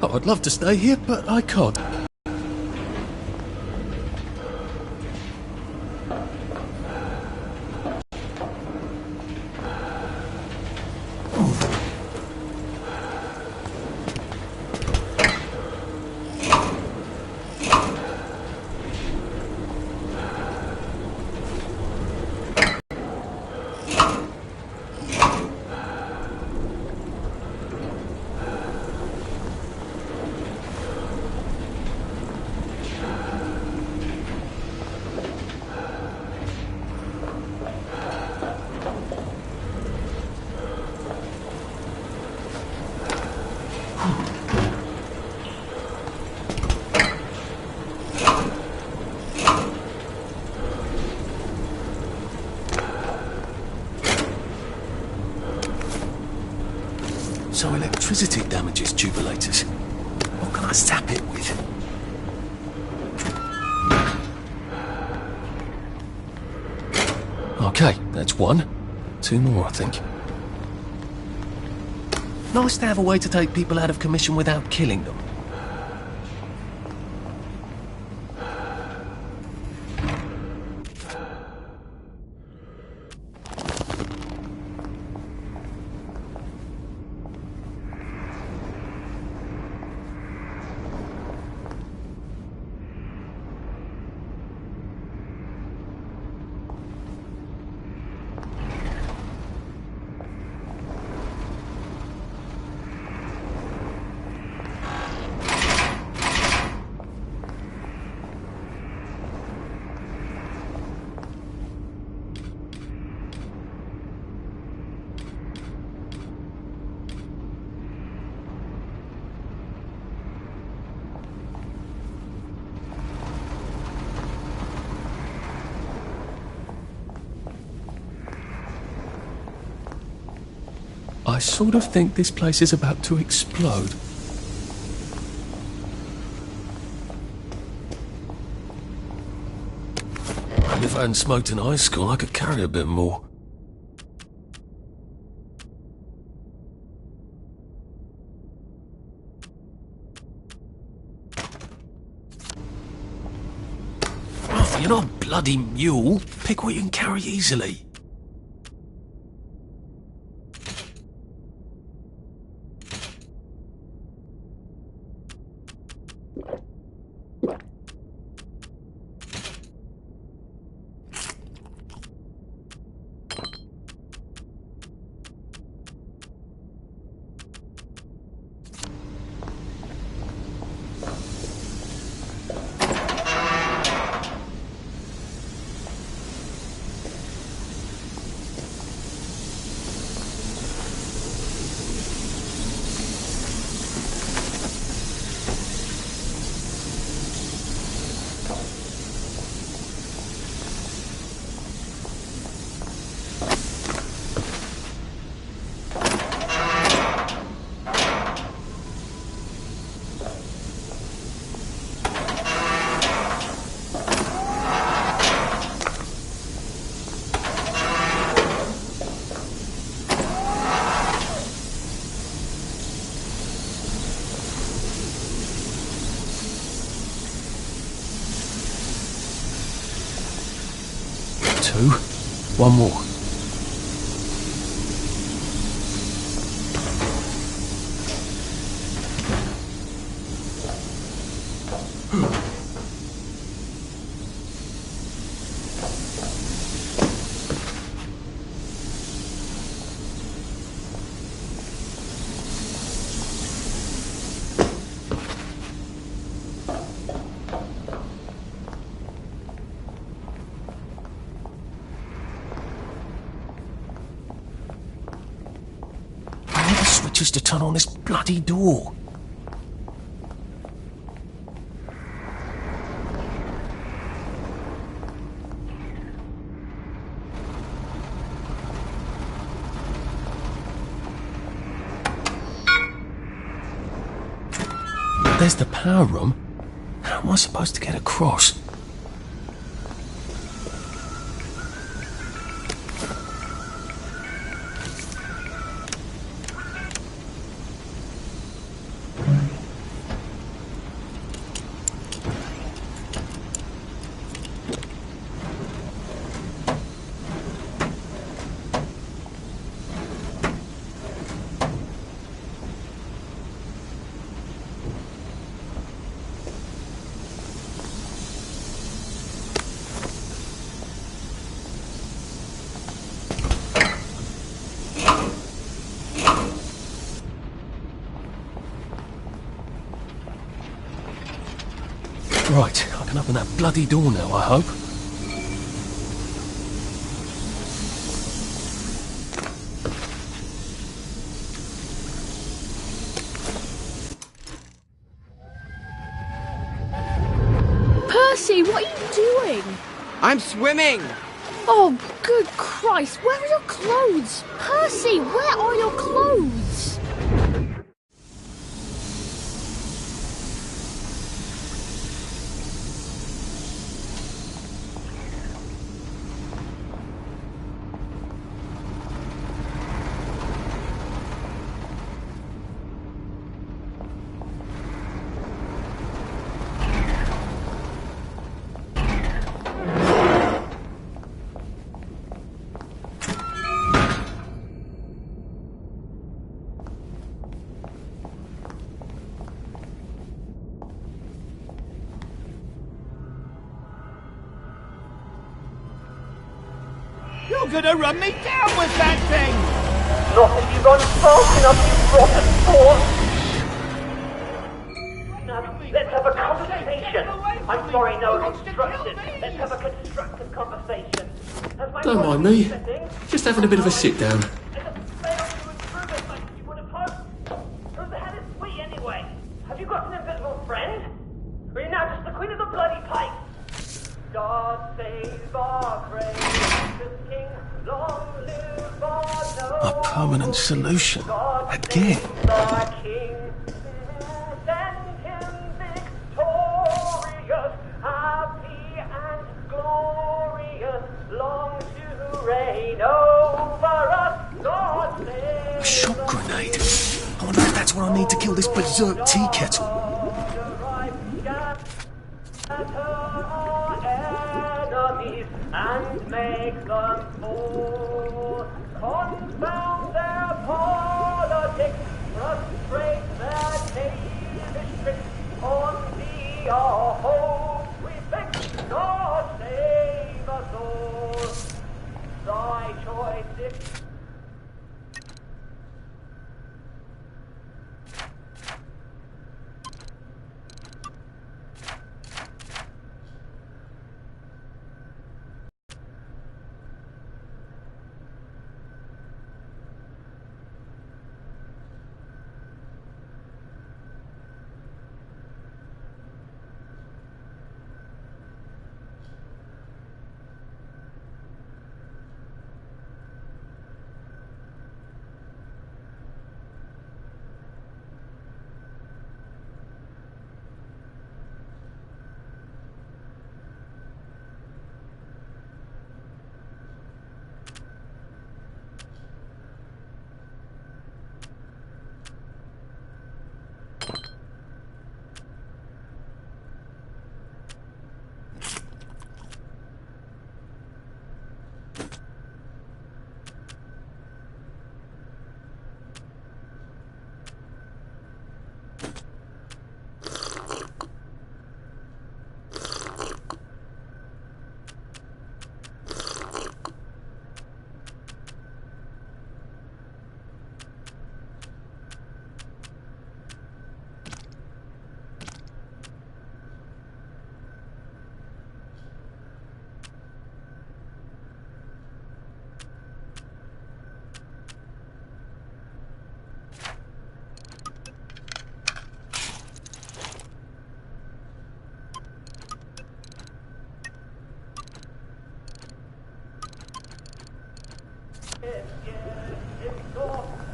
Oh, I'd love to stay here, but I can't. So electricity damages tubulators. What can I zap it with? Okay, that's one. Two more, I think. Nice to have a way to take people out of commission without killing them. I sort of think this place is about to explode. If I hadn't smoked in high school, I could carry a bit more. Oh, you're not a bloody mule. Pick what you can carry easily. Two. One more. Just to turn on this bloody door. There's the power room. How am I supposed to get across? Right, I can open that bloody door now, I hope. Percy, what are you doing? I'm swimming! Oh, good Christ, where are your clothes? Percy, where are your clothes? You're gonna run me down with that thing! Not if you run fast enough, you rotten fool! Now, let's have a conversation. I'm sorry, no instructions. Let's have a constructive conversation. Don't mind me. Just having a bit of a sit down. Who the hell is we, anyway? Have you got an invisible friend? Or are you now just the queen of the bloody pipe? God save our gracious king, long live our A permanent solution. Again. the king. Send him victorious, happy and glorious, long to reign over us. God save A shock grenade. I wonder if that's what I need to kill this berserk tea kettle. and make them fall. Confound their politics, frustrate their knavish tricks. On thee our hope we fix, God save us all. Thy choice is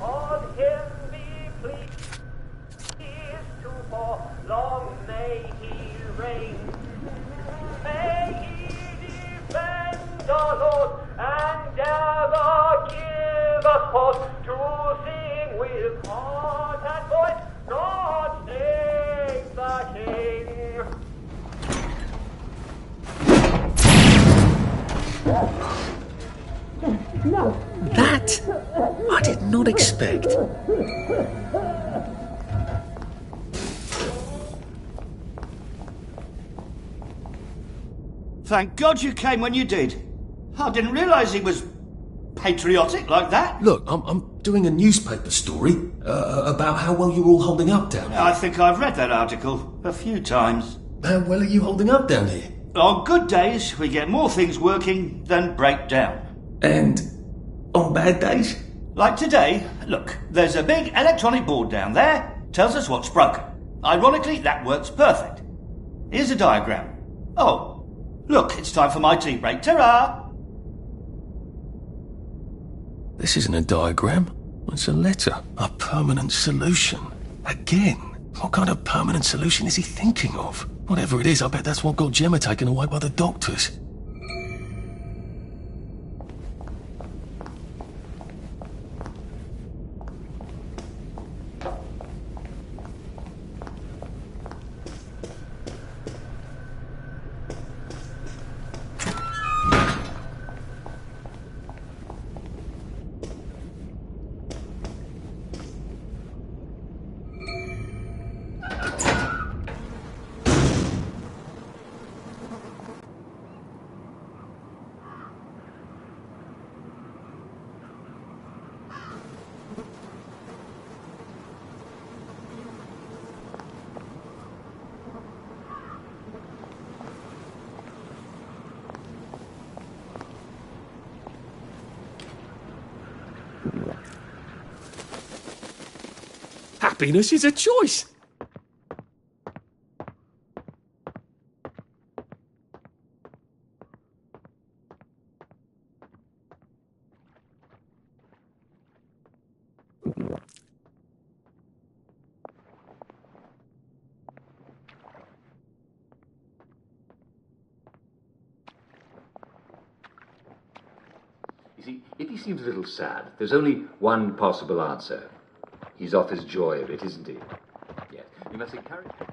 on him be pleased to for long may he reign. May he defend our Lord and ever give us cause to sing with heart and voice. God save the King. That I did not expect. Thank God you came when you did. I didn't realise he was patriotic like that. Look, I'm doing a newspaper story about how well you're all holding up down here. I think I've read that article a few times. How well are you holding up down here? On good days, we get more things working than break down. And on bad days? Like today, look, there's a big electronic board down there, tells us what's broken. Ironically, that works perfect. Here's a diagram. Oh, look, it's time for my tea break. Ta-ra! This isn't a diagram. It's a letter. A permanent solution. Again. What kind of permanent solution is he thinking of? Whatever it is, I bet that's what got Gemma taken away by the doctors. Happiness is a choice. You see, if he seems a little sad, there's only one possible answer. He's off his joy of it, isn't he? Yes. You must encourage him.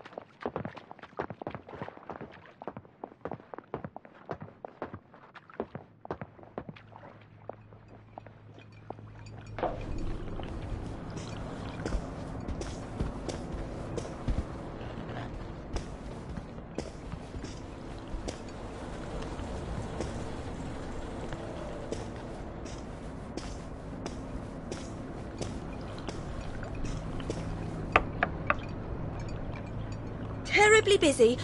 Terribly busy.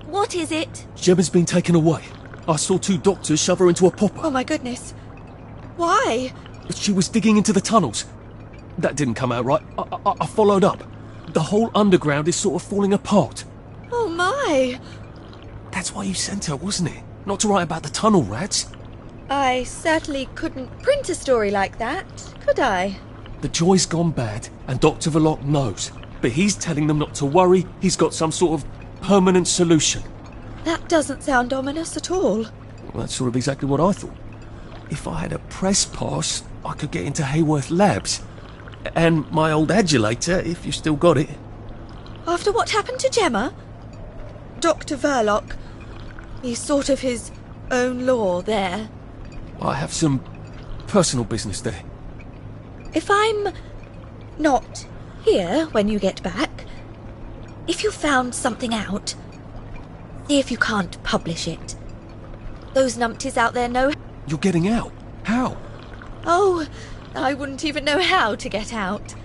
What is it? Gemma's been taken away. I saw two doctors shove her into a popper. Oh my goodness. Why? She was digging into the tunnels. That didn't come out right. I followed up. The whole underground is sort of falling apart. Oh my. That's why you sent her, wasn't it? Not to write about the tunnel rats. I certainly couldn't print a story like that, could I? The joy's gone bad, and Dr. Verloc knows. But he's telling them not to worry. He's got some sort of permanent solution. That doesn't sound ominous at all. Well, that's sort of exactly what I thought. If I had a press pass, I could get into Hayworth Labs. And my old adulator, if you still got it. After what happened to Gemma? Dr. Verloc, he's sort of his own law there. I have some personal business there. If I'm not here when you get back, if you found something out, see if you can't publish it. Those numpties out there know... You're getting out? How? Oh, I wouldn't even know how to get out.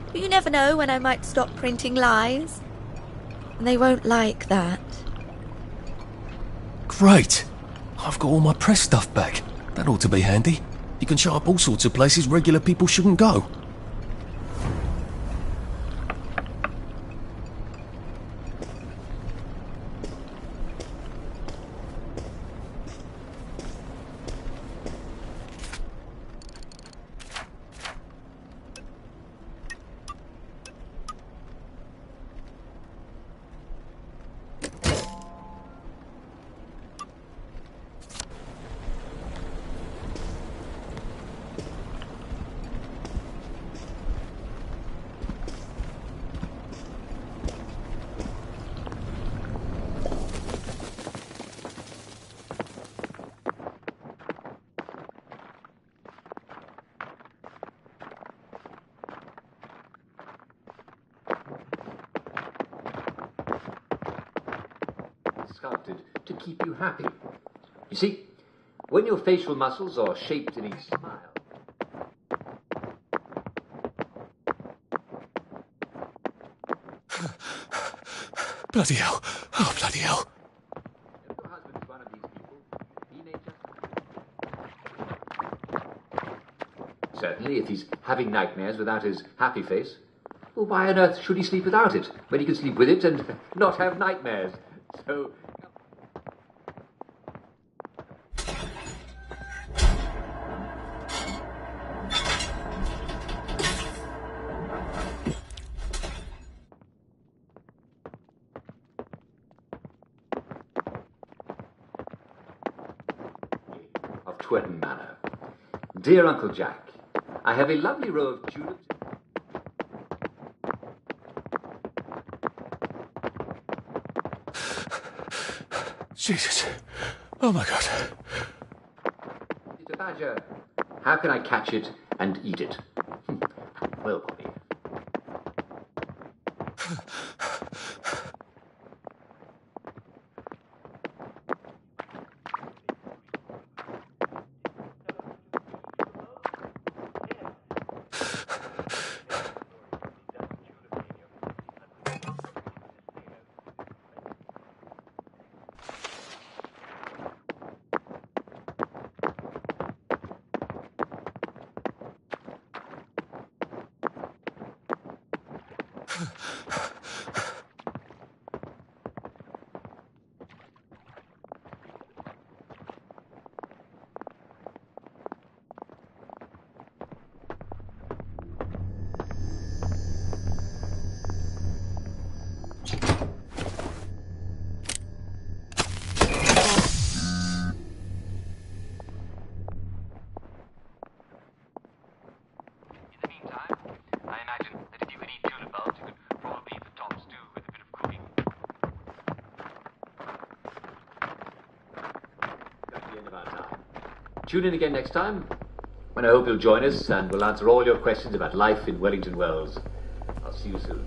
But you never know when I might stop printing lies. And they won't like that. Great! I've got all my press stuff back. That ought to be handy. You can show up all sorts of places regular people shouldn't go. Sculpted to keep you happy. You see, when your facial muscles are shaped in a smile, Bloody hell. Oh, bloody hell. If your husband is one of these people, he may just... Certainly, if he's having nightmares without his happy face, well, why on earth should he sleep without it, when he can sleep with it and not have nightmares? So... of Twerton Manor. Dear Uncle Jack, I have a lovely row of tulips... Jesus. Oh, my God. It's a badger. How can I catch it and eat it? Well, Bobby. Tune in again next time, when I hope you'll join us and we'll answer all your questions about life in Wellington Wells. I'll see you soon.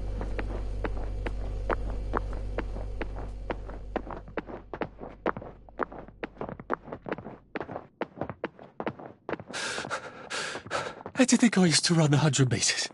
I did think I used to run 100 metres.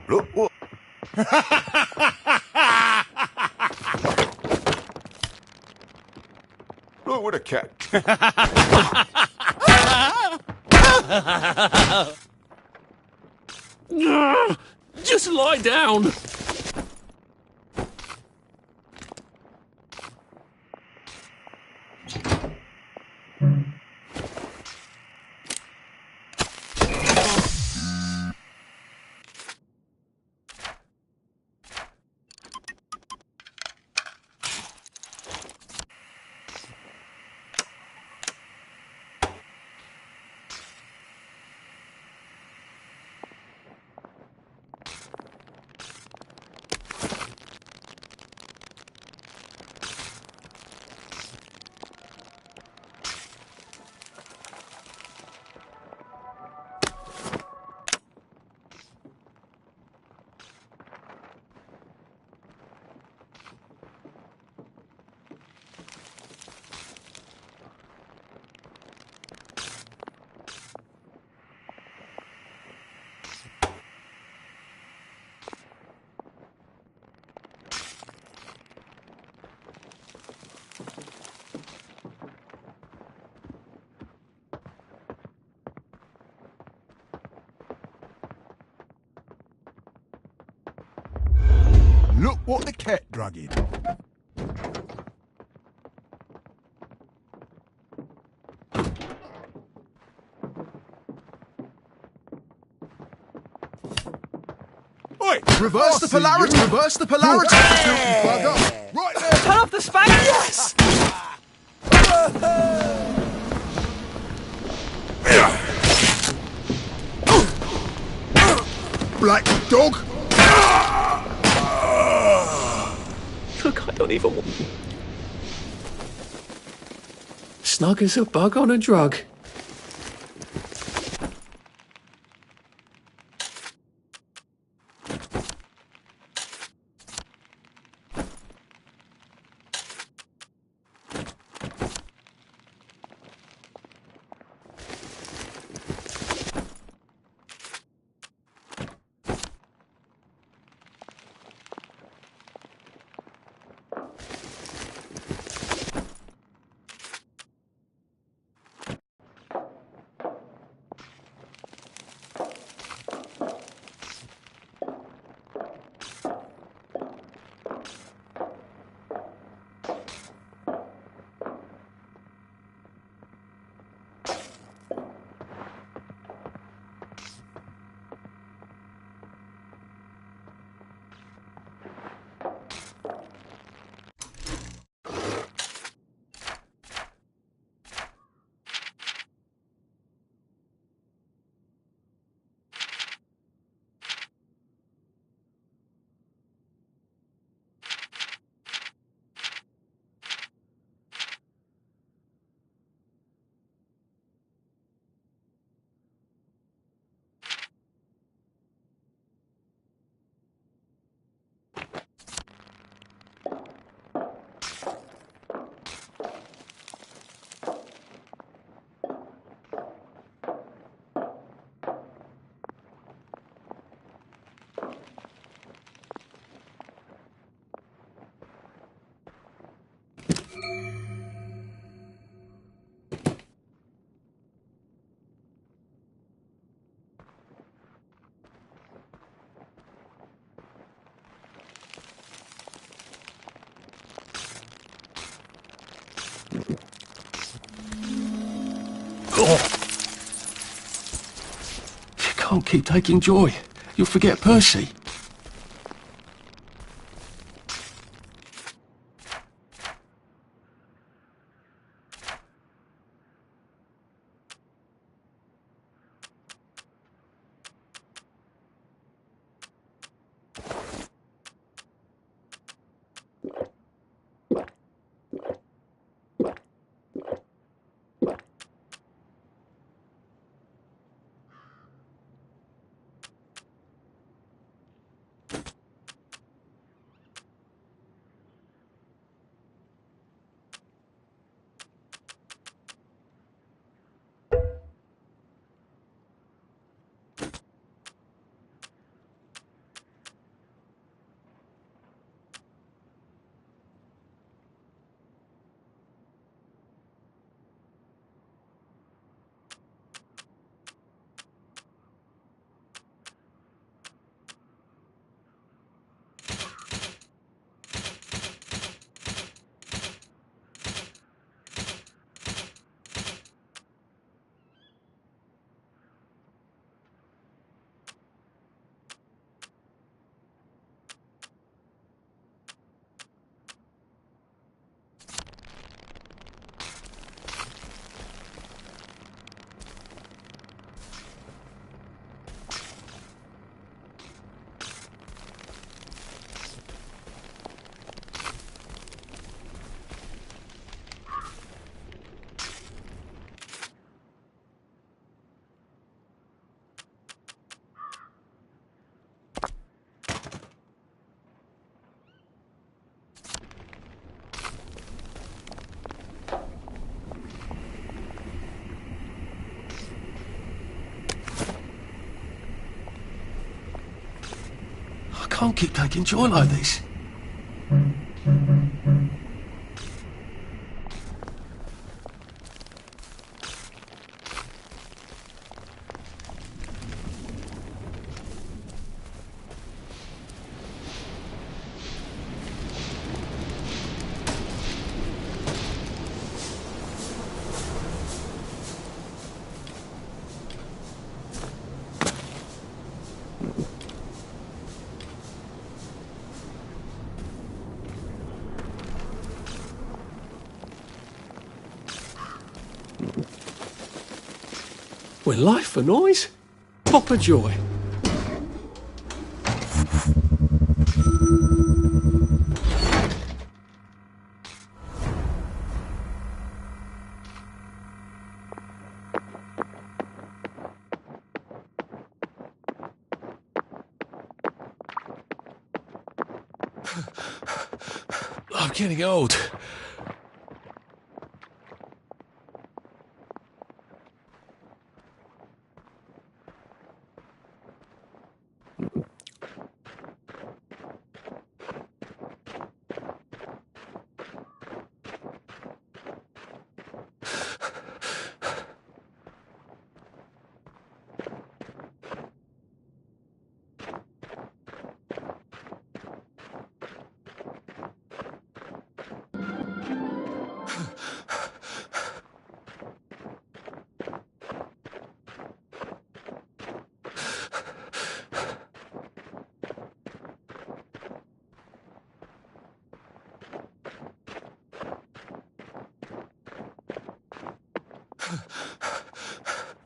Look what? Look what a cat. Just lie down. Look what the cat drug in. Reverse the polarity! Reverse the polarity! Filthy bugger! Right there! Turn off the space! Yes! Black dog! Look, I don't even want... Snug as a bug on a drug. You can't keep taking joy. You'll forget Percy. I can't keep taking joy like this. When life for noise, pop a joy. I'm getting old.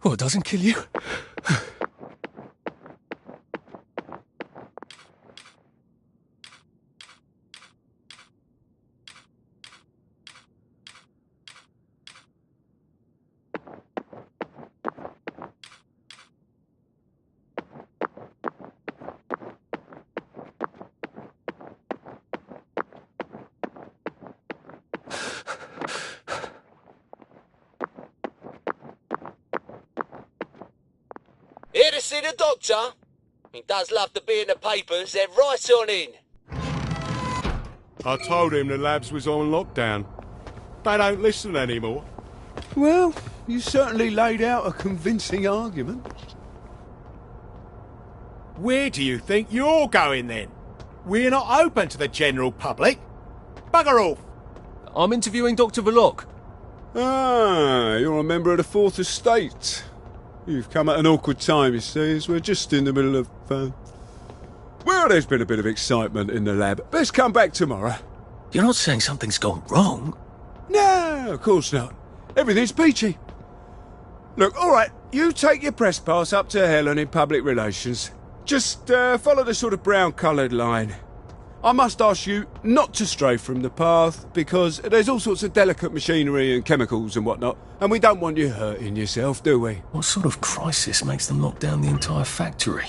Well, it doesn't kill you. Here to see the doctor? He does love to be in the papers, they're right on in. I told him the labs was on lockdown. They don't listen anymore. Well, you certainly laid out a convincing argument. Where do you think you're going then? We're not open to the general public. Bugger off! I'm interviewing Dr. Verloc. Ah, you're a member of the Fourth Estate. You've come at an awkward time, you see, as we're just in the middle of... Well, there's been a bit of excitement in the lab. Let's come back tomorrow. You're not saying something's gone wrong? No, of course not. Everything's peachy. Look, all right, you take your press pass up to Helen in public relations. Just follow the sort of brown-coloured line. I must ask you not to stray from the path, because there's all sorts of delicate machinery and chemicals and whatnot, and we don't want you hurting yourself, do we? What sort of crisis makes them knock down the entire factory?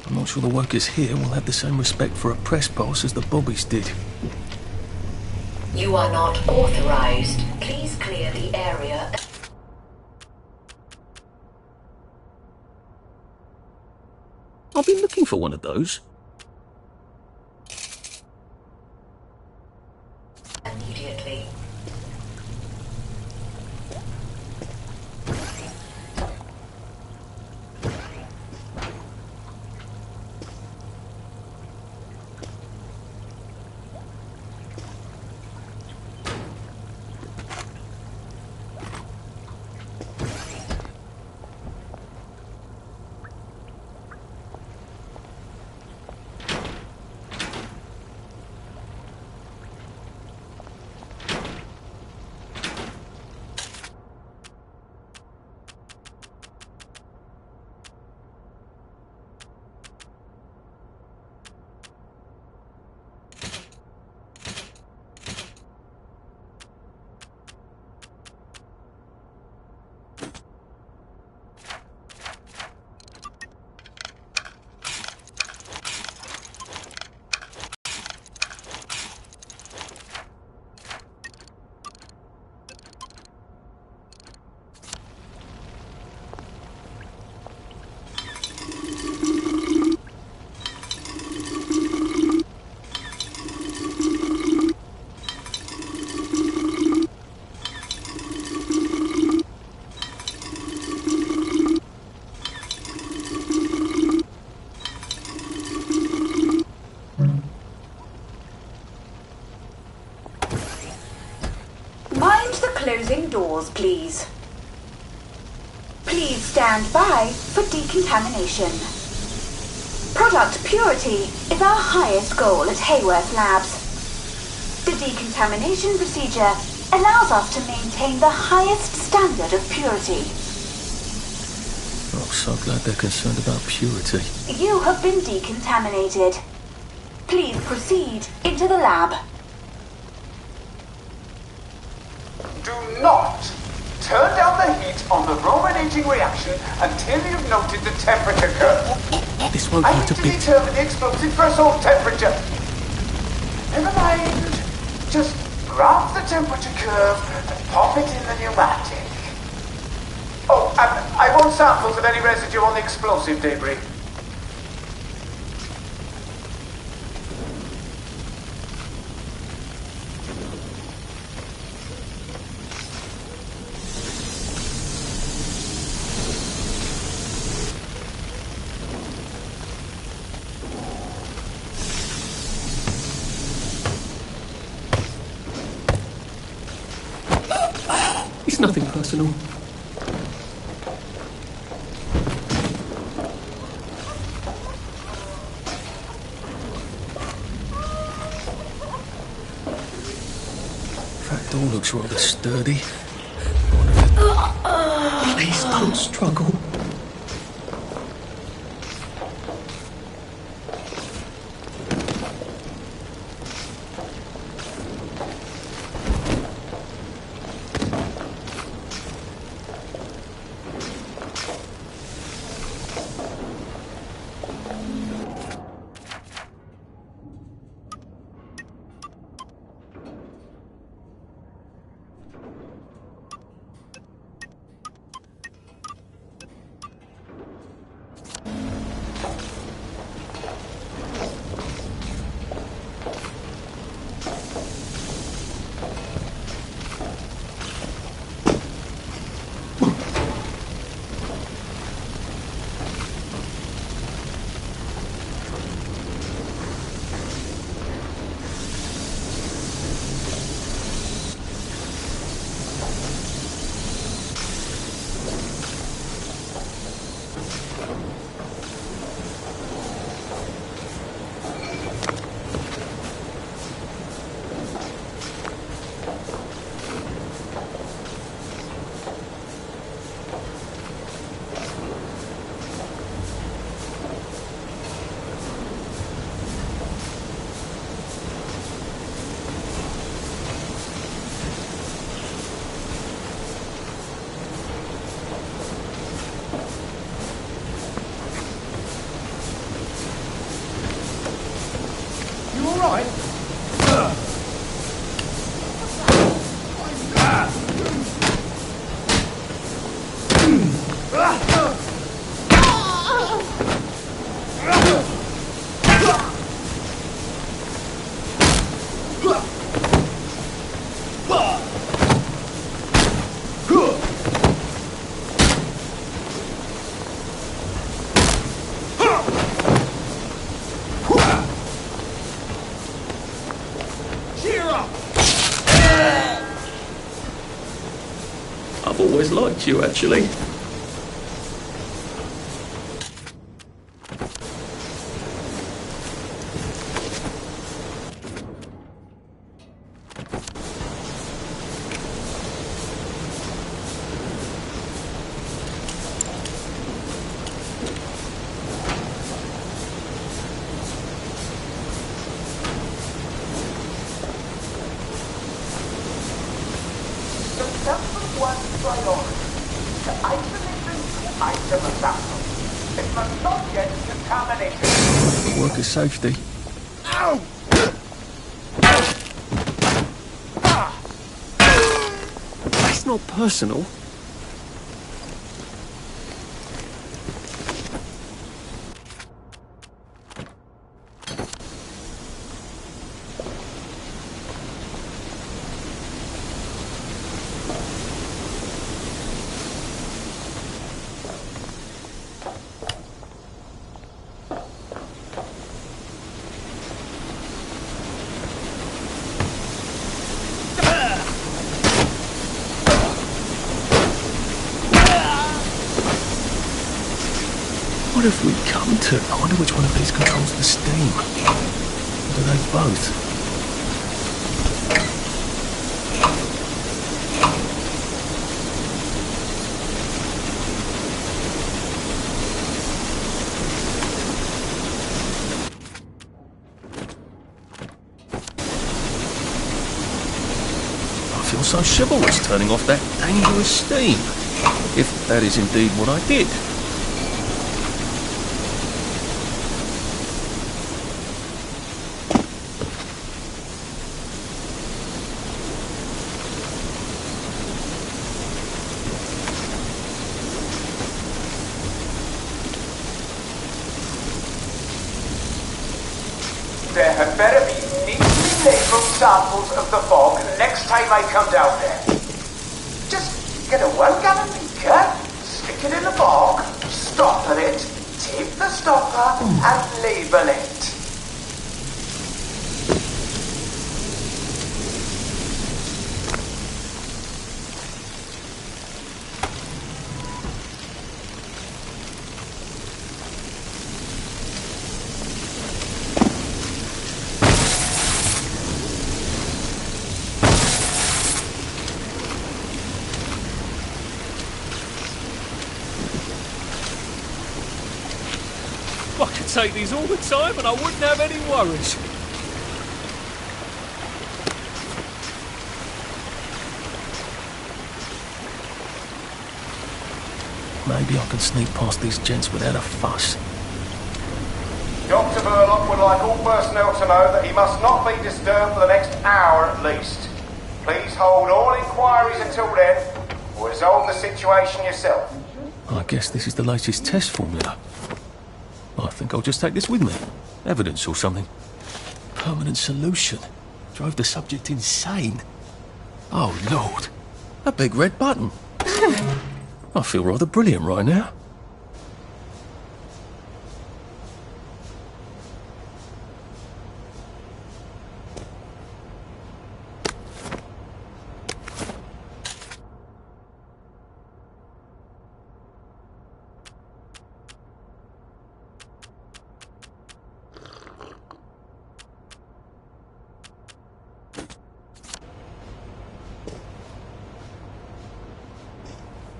I'm not sure the workers here will have the same respect for a press pass as the bobbies did. You are not authorized. Please clear the area. I've been looking for one of those. Immediately. doors, please. Please stand by for decontamination. Product purity is our highest goal at Hayworth Labs. The decontamination procedure allows us to maintain the highest standard of purity. I'm so glad they're concerned about purity. You have been decontaminated. Please proceed into the lab. Do not turn down the heat on the brominating reaction until you've noted the temperature curve. This won't I hurt need a to bit. determine the explosive threshold temperature. Never mind. Just grab the temperature curve and pop it in the pneumatic. Oh, and I want samples of any residue on the explosive debris. It's nothing personal. That door looks rather sturdy. Please don't struggle. I've always liked you, actually. Worker safety. Ow! That's not personal. What have we come to? I wonder which one of these controls the steam. Or do they both? I feel so chivalrous turning off that dangerous steam. If that is indeed what I did. There had better be neatly labelled samples of the fog next time I come down there. Just get a 1 gallon beaker, stick it in the fog, stopper it, tape the stopper, and label it. I could take these all the time and I wouldn't have any worries. Maybe I can sneak past these gents without a fuss. Dr. Verloc would like all personnel to know that he must not be disturbed for the next hour at least. Please hold all inquiries until then, or resolve the situation yourself. I guess this is the latest test formula. I think I'll just take this with me. Evidence or something. Permanent solution. Drove the subject insane. Oh, Lord. A big red button. I feel rather brilliant right now.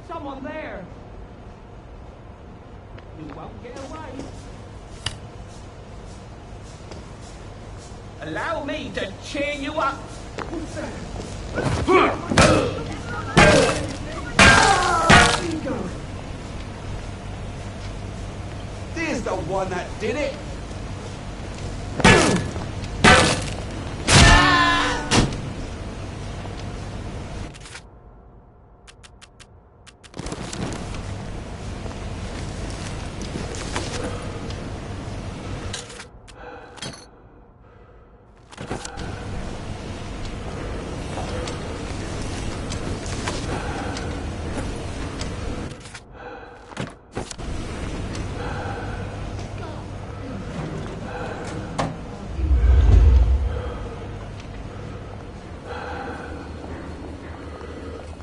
Someone there! You won't get away. Allow me to cheer you up! There's the one that did it.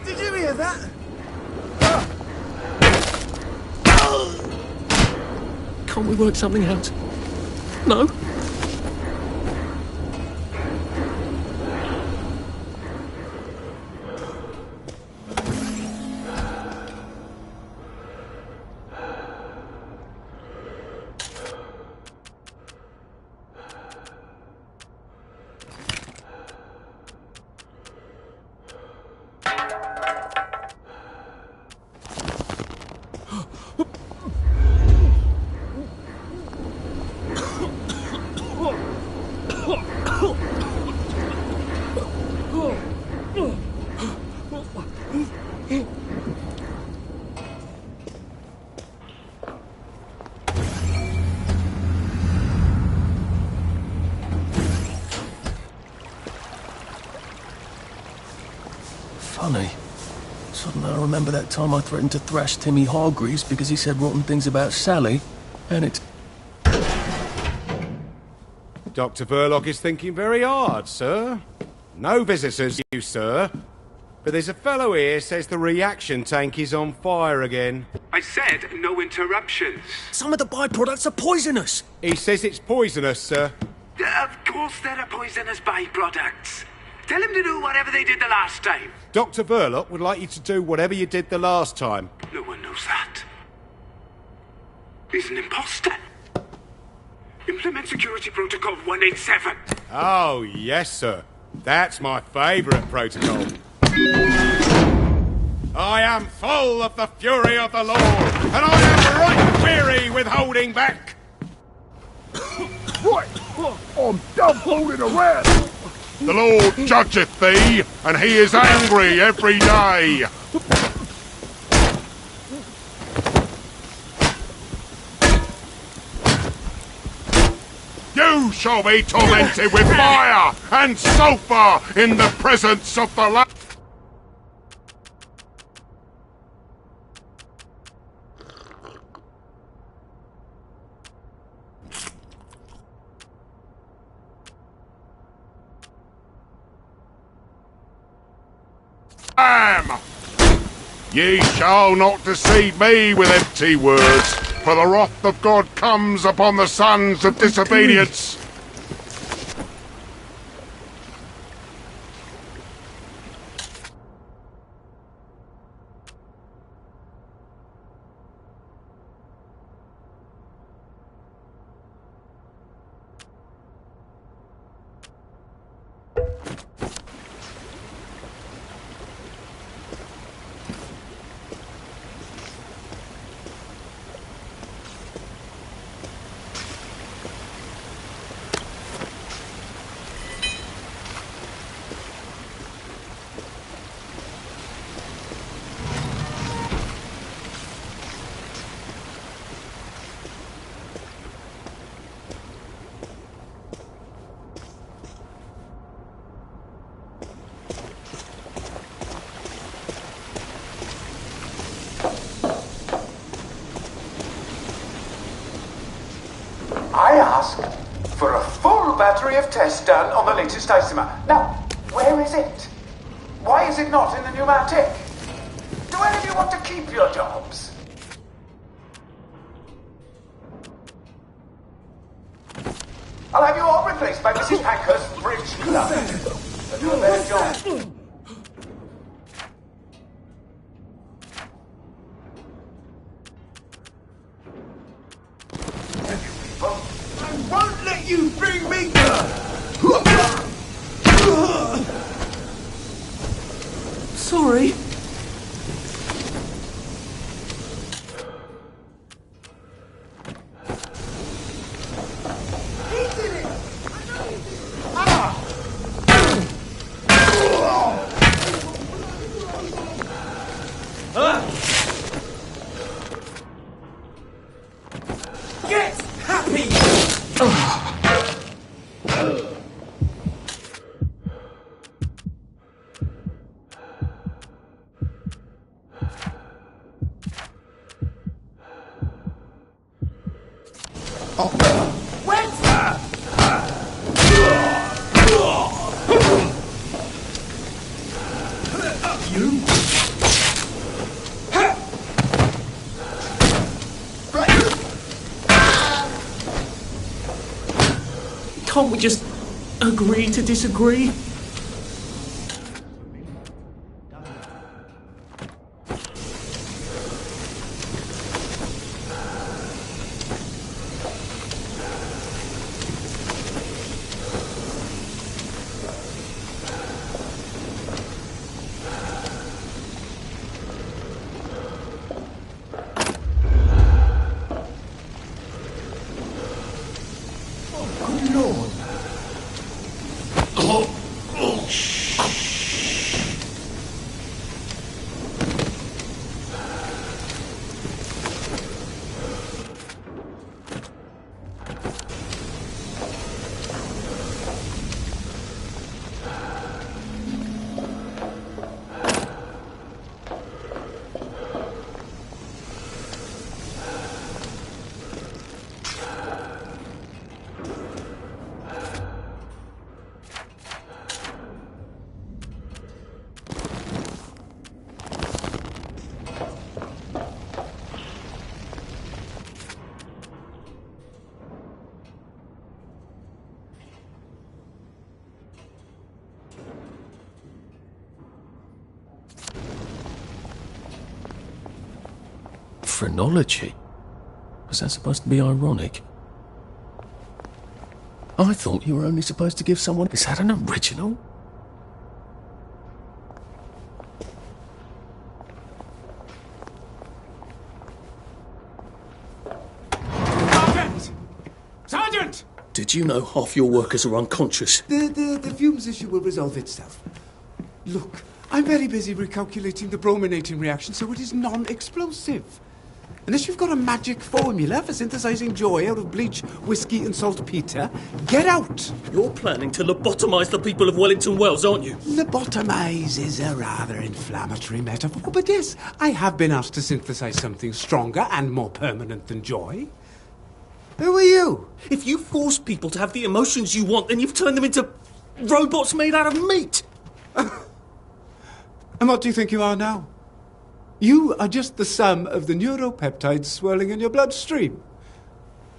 Did you hear that? Can't we work something out? No? Funny. Suddenly I remember that time I threatened to thrash Timmy Hargreaves because he said rotten things about Sally, and it's... Dr. Verloc is thinking very hard, sir. No visitors, you, sir. But there's a fellow here says the reaction tank is on fire again. I said no interruptions. Some of the byproducts are poisonous. He says it's poisonous, sir. Of course there are poisonous byproducts. Tell him to do whatever they did the last time. Dr. Verloc would like you to do whatever you did the last time. No one knows that. He's an imposter. Implement Security Protocol 187. Oh, yes, sir. That's my favourite protocol. I am full of the fury of the Lord, and I am right weary with holding back. Right, I'm done fooling around. The Lord judgeth thee, and he is angry every day. You shall be tormented with fire and sulphur in the presence of the Lamb. Ye shall not deceive me with empty words, for the wrath of God comes upon the sons of disobedience. I asked for a full battery of tests done on the latest isomer. Now, where is it? Why is it not in the pneumatic? Do any of you want to keep your jobs? I'll have you all replaced by Mrs. Pankhurst's bridge club. But do a better job. Won't let you bring me Sorry. Get happy! Can't we just agree to disagree? Good Lord. Phrenology? Was that supposed to be ironic? I thought you were only supposed to give someone... Is that an original? Sergeant! Sergeant! Did you know half your workers are unconscious? The fumes issue will resolve itself. Look, I'm very busy recalculating the brominating reaction so it is non-explosive. Unless you've got a magic formula for synthesizing joy out of bleach, whiskey and saltpeter, get out! You're planning to lobotomize the people of Wellington Wells, aren't you? Lobotomize is a rather inflammatory metaphor, but yes, I have been asked to synthesize something stronger and more permanent than joy. Who are you? If you force people to have the emotions you want, then you've turned them into robots made out of meat! And what do you think you are now? You are just the sum of the neuropeptides swirling in your bloodstream.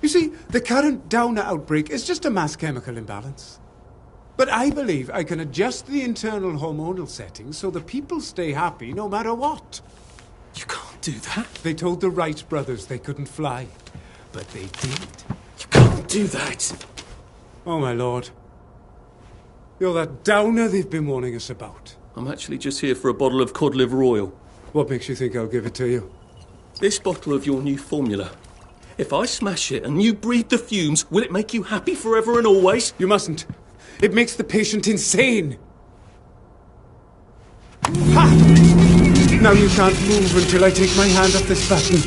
You see, the current Downer outbreak is just a mass chemical imbalance. But I believe I can adjust the internal hormonal settings so the people stay happy no matter what. You can't do that. They told the Wright brothers they couldn't fly, but they did. You can't do that. Oh, my lord. You're that Downer they've been warning us about. I'm actually just here for a bottle of cod liver oil. What makes you think I'll give it to you? This bottle of your new formula. If I smash it and you breathe the fumes, will it make you happy forever and always? You mustn't. It makes the patient insane. Ha! Now you can't move until I take my hand off this button.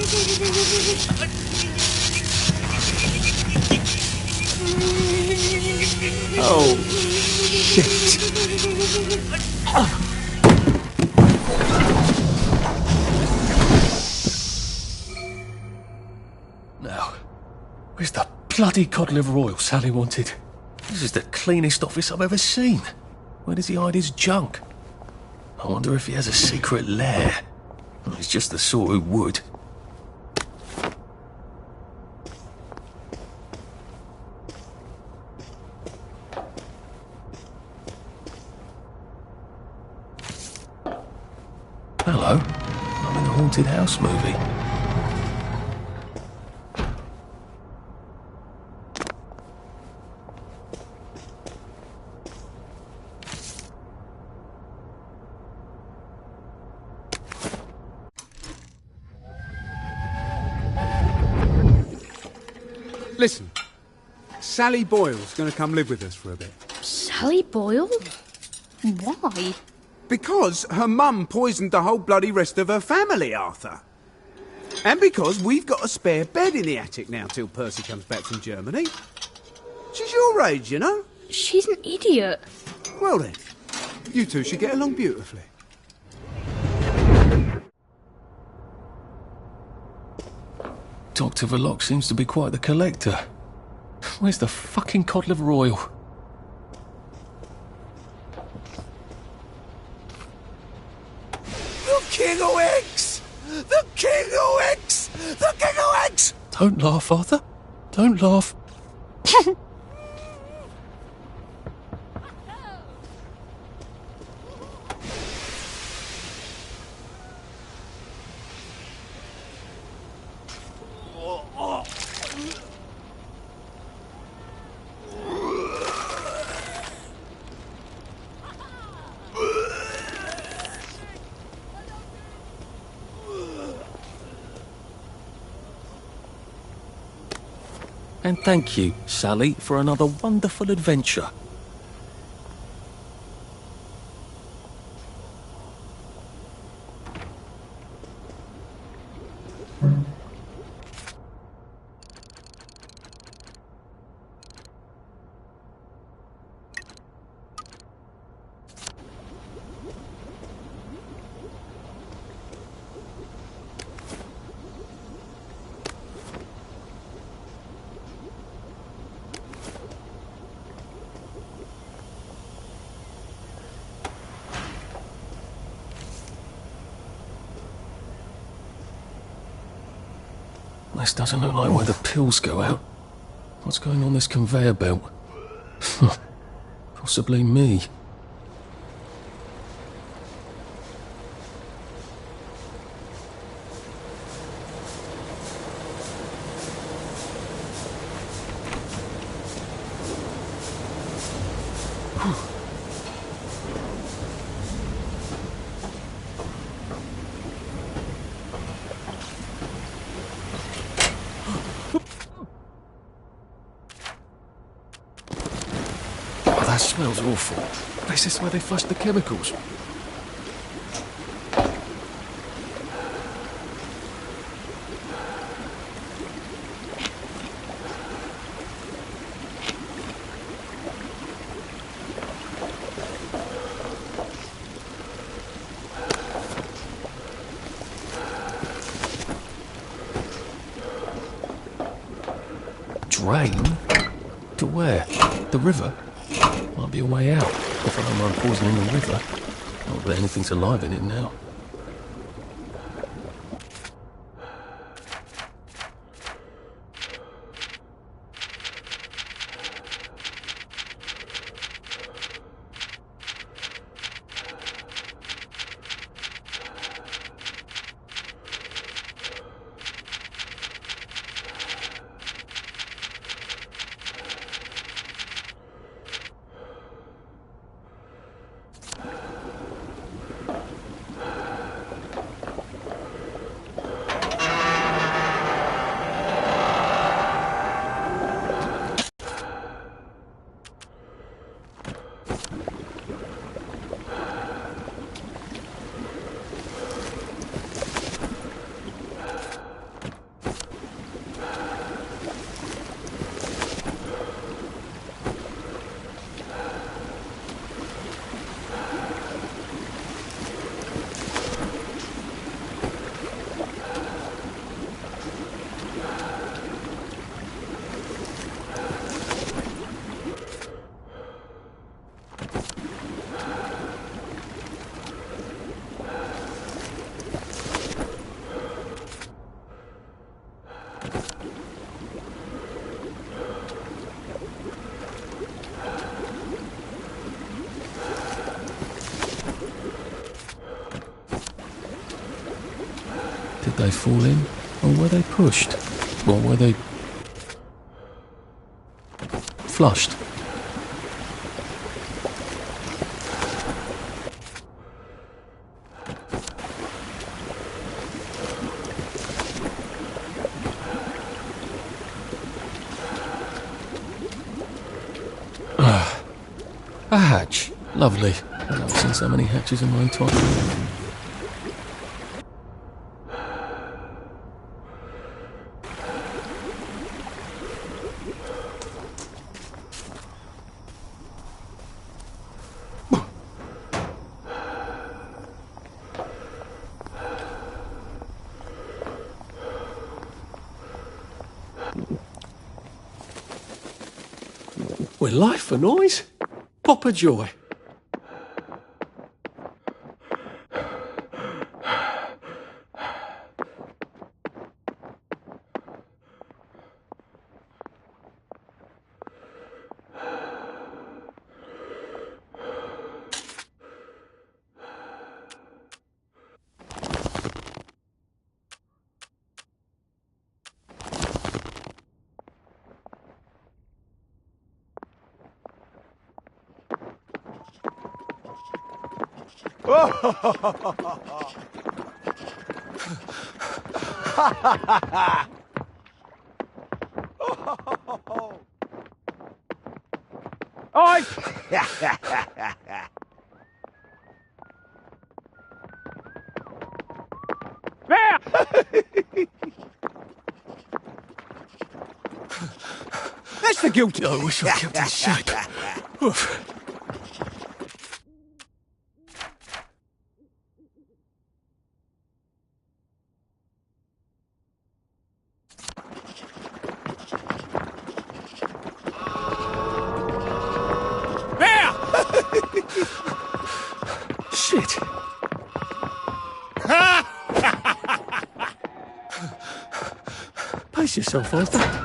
Oh, shit. Now, where's the bloody cod liver oil Sally wanted? This is the cleanest office I've ever seen. Where does he hide his junk? I wonder if he has a secret lair. Well, he's just the sort who would. Hello. I'm in a haunted house movie. Listen, Sally Boyle's going to come live with us for a bit. Sally Boyle? Why? Because her mum poisoned the whole bloody rest of her family, Arthur. And because we've got a spare bed in the attic now till Percy comes back from Germany. She's your age, you know. She's an idiot. Well then, you two should get along beautifully. Dr. Verloc seems to be quite the collector. Where's the fucking cod liver oil? The King of Eggs! The King of Eggs! The King of Eggs! Don't laugh, Arthur. Don't laugh. And thank you, Sally, for another wonderful adventure. This doesn't look like where the pills go out. What's going on this conveyor belt? Possibly me. Oh, that smells awful. This is where they flushed the chemicals. Drain? To where? The river? Might be a way out, if I don't mind pausing in the river. Not that anything's alive in it now. Did they fall in? Or were they pushed? Or were they flushed? A hatch. Lovely. I've never seen so many hatches in my entire life. With life for noise? Pop a joy. Oi! There! That's the guilty. I wish I kept in shape. Oof. Shit. Pace yourself, Arthur.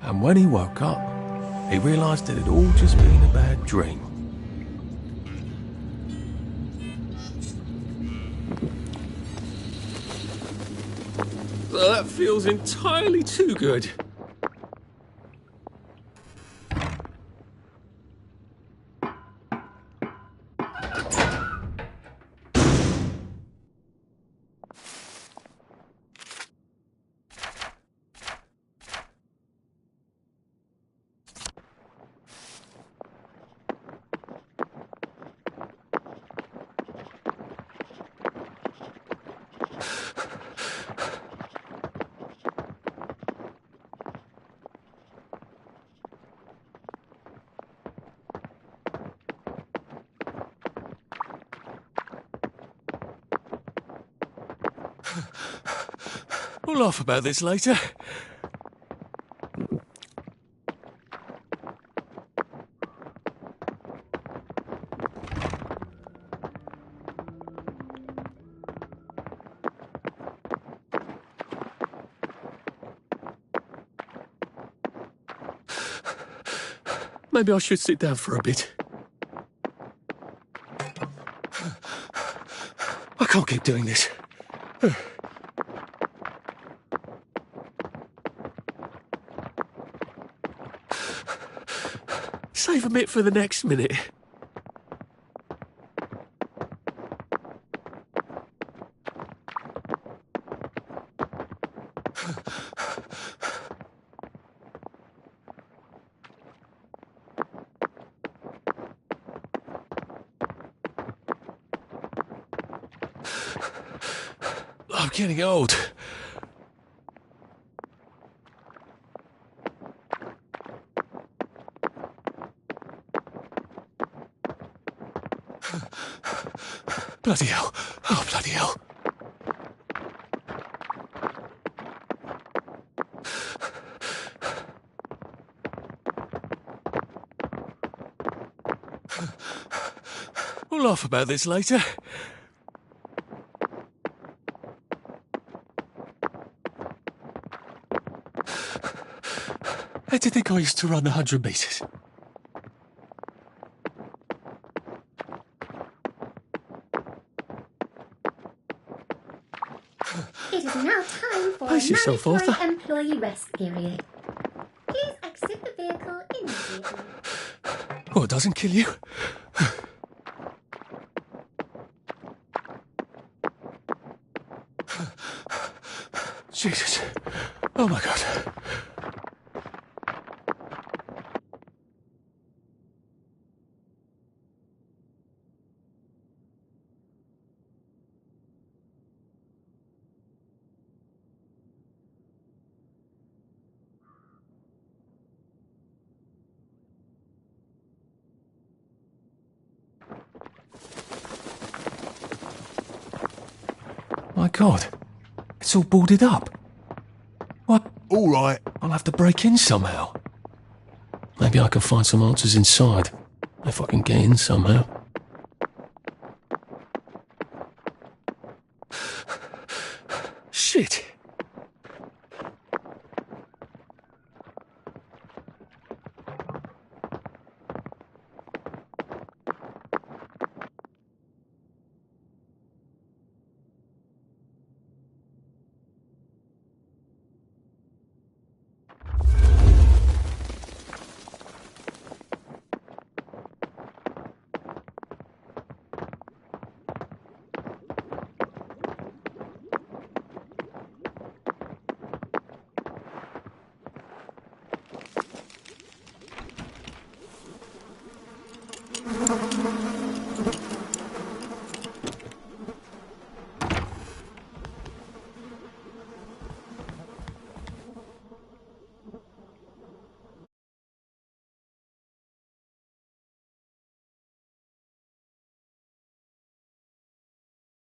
And when he woke up, he realised it had all just been a bad dream. Well, that feels entirely too good. We'll laugh about this later. Maybe I should sit down for a bit. I can't keep doing this. Save a bit for the next minute. I'm getting old. Bloody hell. Oh, bloody hell. We'll laugh about this later. How do you think I used to run 100 metres? It is now time for Pace yourself, a Arthur. mandatory employee rest period. Please exit the vehicle immediately. Oh, it doesn't kill you? Jesus. Oh my God. My God, it's all boarded up. What? All right. I'll have to break in somehow. Maybe I can find some answers inside, if I can get in somehow. Shit.